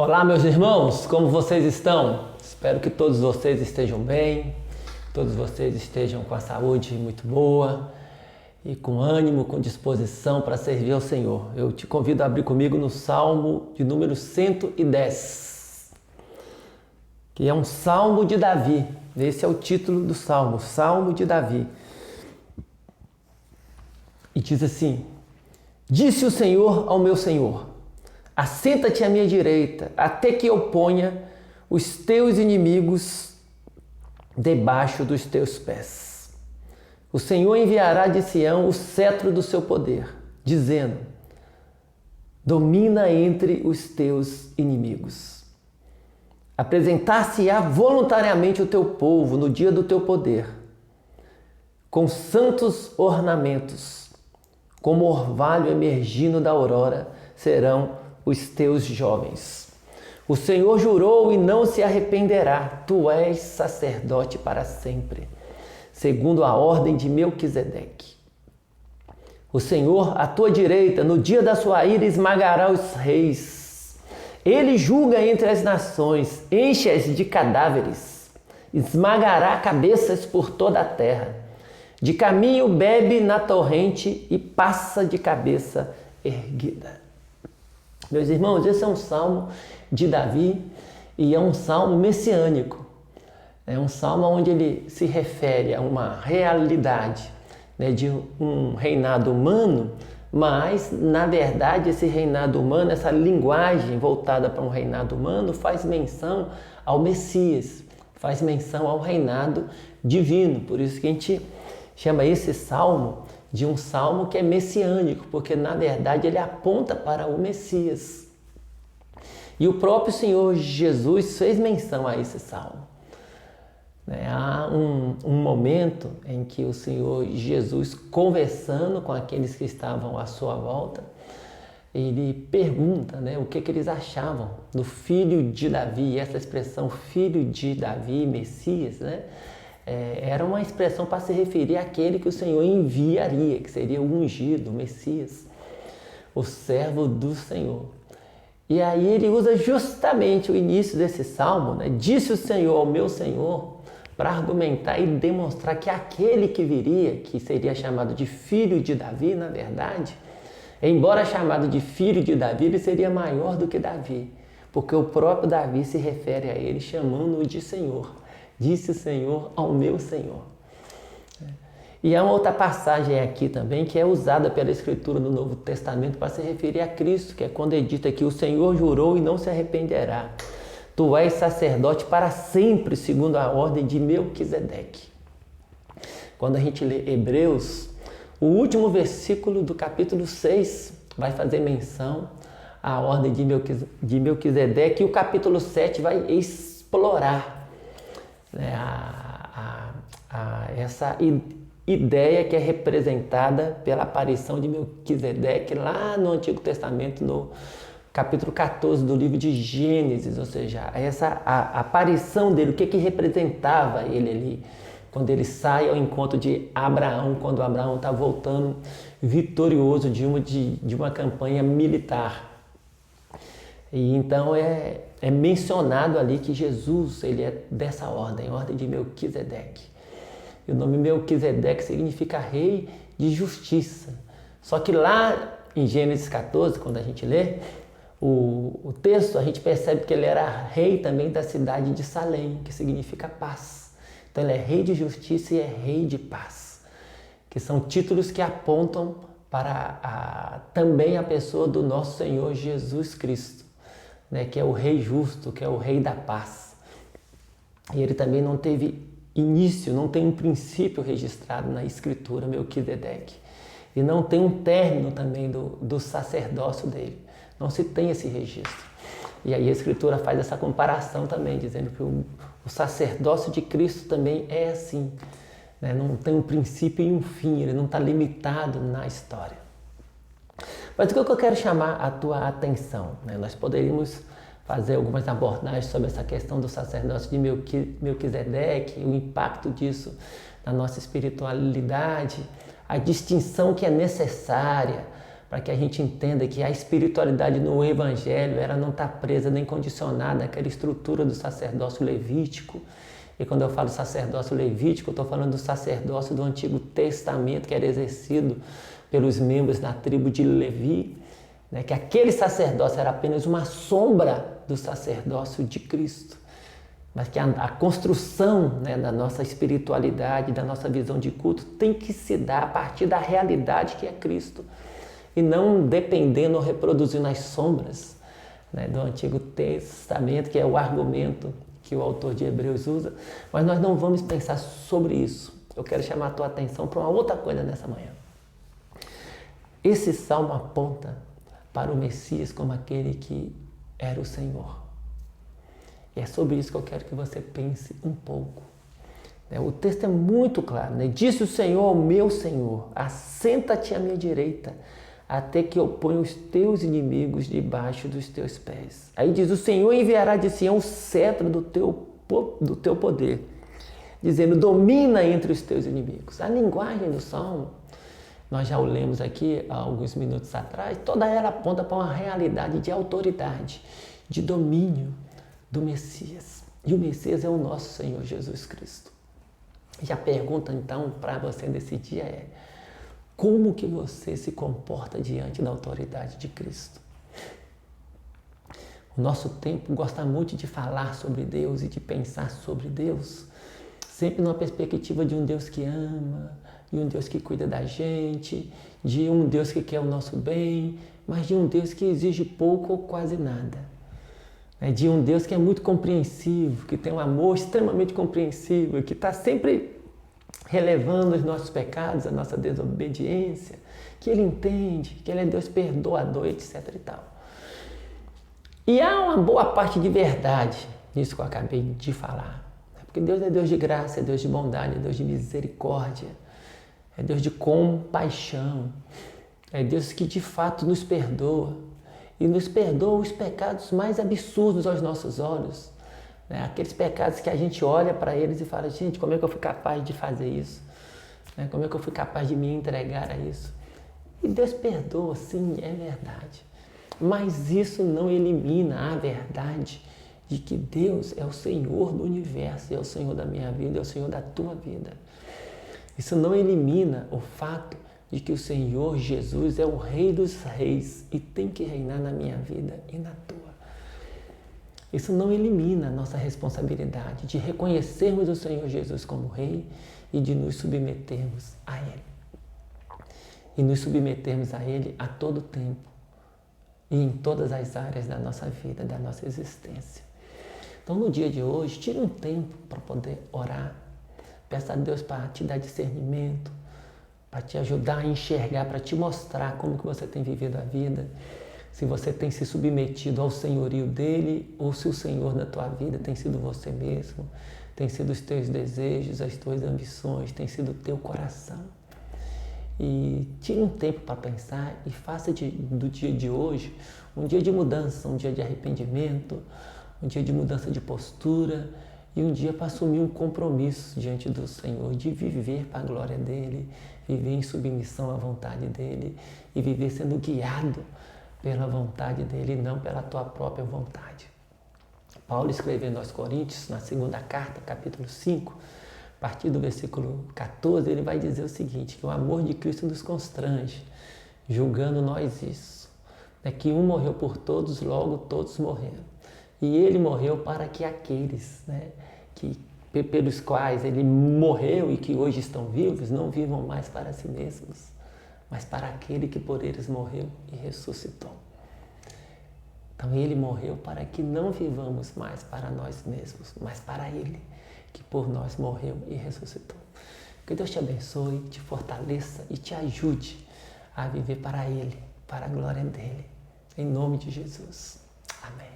Olá, meus irmãos, como vocês estão? Espero que todos vocês estejam bem, todos vocês estejam com a saúde muito boa e com ânimo, com disposição para servir ao Senhor. Eu te convido a abrir comigo no Salmo de número 110, que é um Salmo de Davi. Esse é o título do Salmo, Salmo de Davi. E diz assim: Disse o Senhor ao meu Senhor: assenta-te à minha direita, até que eu ponha os teus inimigos debaixo dos teus pés. O Senhor enviará de Sião o cetro do seu poder, dizendo: domina entre os teus inimigos. Apresentar-se-á voluntariamente o teu povo no dia do teu poder, com santos ornamentos, como orvalho emergindo da aurora, serão os teus jovens. O Senhor jurou e não se arrependerá. Tu és sacerdote para sempre, segundo a ordem de Melquisedeque. O Senhor, à tua direita, no dia da sua ira, esmagará os reis. Ele julga entre as nações, enche-as de cadáveres, esmagará cabeças por toda a terra. De caminho bebe na torrente e passa de cabeça erguida. Meus irmãos, esse é um salmo de Davi e é um salmo messiânico. É um salmo onde ele se refere a uma realidade, de um reinado humano, mas, na verdade, esse reinado humano, essa linguagem voltada para um reinado humano, faz menção ao Messias, faz menção ao reinado divino. Por isso que a gente chama esse salmo de um salmo que é messiânico, porque na verdade ele aponta para o Messias. E o próprio Senhor Jesus fez menção a esse salmo. Há um momento em que o Senhor Jesus, conversando com aqueles que estavam à sua volta, ele pergunta o que eles achavam do filho de Davi. E essa expressão filho de Davi, Messias, era uma expressão para se referir àquele que o Senhor enviaria, que seria o ungido, o Messias, o servo do Senhor. E aí ele usa justamente o início desse salmo, disse o Senhor ao meu Senhor, para argumentar e demonstrar que aquele que viria, que seria chamado de filho de Davi, na verdade, embora chamado de filho de Davi, ele seria maior do que Davi, porque o próprio Davi se refere a ele chamando-o de Senhor. Disse o Senhor ao meu Senhor. E há uma outra passagem aqui também que é usada pela Escritura no Novo Testamento para se referir a Cristo, que é quando ele dita que o Senhor jurou e não se arrependerá. Tu és sacerdote para sempre, segundo a ordem de Melquisedeque. Quando a gente lê Hebreus, o último versículo do capítulo 6 vai fazer menção à ordem de Melquisedeque, e o capítulo 7 vai explorar essa ideia que é representada pela aparição de Melquisedeque lá no Antigo Testamento, no capítulo 14 do livro de Gênesis, ou seja, a aparição dele, o que representava ele ali, quando ele sai ao encontro de Abraão, quando Abraão está voltando vitorioso de uma campanha militar. E então é mencionado ali que Jesus ele é dessa ordem de Melquisedeque. E o nome Melquisedeque significa rei de justiça. Só que lá em Gênesis 14, quando a gente lê o texto, a gente percebe que ele era rei também da cidade de Salém, que significa paz. Então ele é rei de justiça e é rei de paz, que são títulos que apontam para também a pessoa do nosso Senhor Jesus Cristo, que é o rei justo, que é o rei da paz. E ele também não teve início, não tem um princípio registrado na Escritura, Melquisedeque. E não tem um término também do sacerdócio dele. Não se tem esse registro. E aí a Escritura faz essa comparação também, dizendo que o sacerdócio de Cristo também é assim. Não tem um princípio e um fim, ele não está limitado na história. Mas o que eu quero chamar a tua atenção? Nós poderíamos fazer algumas abordagens sobre essa questão do sacerdócio de Melquisedeque, o impacto disso na nossa espiritualidade, a distinção que é necessária para que a gente entenda que a espiritualidade no Evangelho, ela não está presa nem condicionada àquela estrutura do sacerdócio levítico. E quando eu falo sacerdócio levítico, eu estou falando do sacerdócio do Antigo Testamento, que era exercido pelos membros da tribo de Levi, né? Que aquele sacerdócio era apenas uma sombra do sacerdócio de Cristo. Mas que a construção, né, da nossa espiritualidade, da nossa visão de culto, tem que se dar a partir da realidade que é Cristo. E não dependendo ou reproduzindo as sombras, né, do Antigo Testamento, que é o argumento que o autor de Hebreus usa. Mas nós não vamos pensar sobre isso. Eu quero chamar a tua atenção para uma outra coisa nessa manhã. Esse salmo aponta para o Messias como aquele que era o Senhor. E é sobre isso que eu quero que você pense um pouco. O texto é muito claro, né? Disse o Senhor ao meu Senhor: assenta-te à minha direita, até que eu ponha os teus inimigos debaixo dos teus pés. Aí diz: o Senhor enviará de Sião o cetro do teu poder, dizendo: domina entre os teus inimigos. A linguagem do Salmo, nós já o lemos aqui há alguns minutos atrás, toda ela aponta para uma realidade de autoridade, de domínio do Messias. E o Messias é o nosso Senhor Jesus Cristo. E a pergunta então para você nesse dia é: como que você se comporta diante da autoridade de Cristo? O nosso tempo gosta muito de falar sobre Deus e de pensar sobre Deus, sempre numa perspectiva de um Deus que ama, de um Deus que cuida da gente, de um Deus que quer o nosso bem, mas de um Deus que exige pouco ou quase nada. De um Deus que é muito compreensivo, que tem um amor extremamente compreensivo, que está sempre relevando os nossos pecados, a nossa desobediência, que Ele entende, que Ele é Deus perdoador, etc. e tal. E há uma boa parte de verdade nisso que eu acabei de falar. Porque Deus é Deus de graça, é Deus de bondade, é Deus de misericórdia, é Deus de compaixão, é Deus que de fato nos perdoa. E nos perdoa os pecados mais absurdos aos nossos olhos. Né? Aqueles pecados que a gente olha para eles e fala: gente, como é que eu fui capaz de fazer isso? Né? Como é que eu fui capaz de me entregar a isso? E Deus perdoa, sim, é verdade. Mas isso não elimina a verdade de que Deus é o Senhor do universo, é o Senhor da minha vida, é o Senhor da tua vida. Isso não elimina o fato de que o Senhor Jesus é o Rei dos Reis e tem que reinar na minha vida e na tua. Isso não elimina a nossa responsabilidade de reconhecermos o Senhor Jesus como Rei e de nos submetermos a Ele. E nos submetermos a Ele a todo tempo e em todas as áreas da nossa vida, da nossa existência. Então, no dia de hoje, tire um tempo para poder orar. Peça a Deus para te dar discernimento, para te ajudar a enxergar, para te mostrar como que você tem vivido a vida, se você tem se submetido ao senhorio dele ou se o Senhor na tua vida tem sido você mesmo, tem sido os teus desejos, as tuas ambições, tem sido o teu coração. E tire um tempo para pensar e faça do dia de hoje um dia de mudança, um dia de arrependimento, um dia de mudança de postura e um dia para assumir um compromisso diante do Senhor, de viver para a glória dele, viver em submissão à vontade dele e viver sendo guiado pela vontade dele e não pela tua própria vontade. Paulo escrevendo aos Coríntios, na segunda carta, capítulo 5, a partir do versículo 14, ele vai dizer o seguinte, que o amor de Cristo nos constrange, julgando nós isso, que um morreu por todos, logo todos morreram. E ele morreu para que aqueles, pelos quais ele morreu e que hoje estão vivos, não vivam mais para si mesmos, mas para aquele que por eles morreu e ressuscitou. Então ele morreu para que não vivamos mais para nós mesmos, mas para ele, que por nós morreu e ressuscitou. Que Deus te abençoe, te fortaleça e te ajude a viver para ele, para a glória dele. Em nome de Jesus. Amém.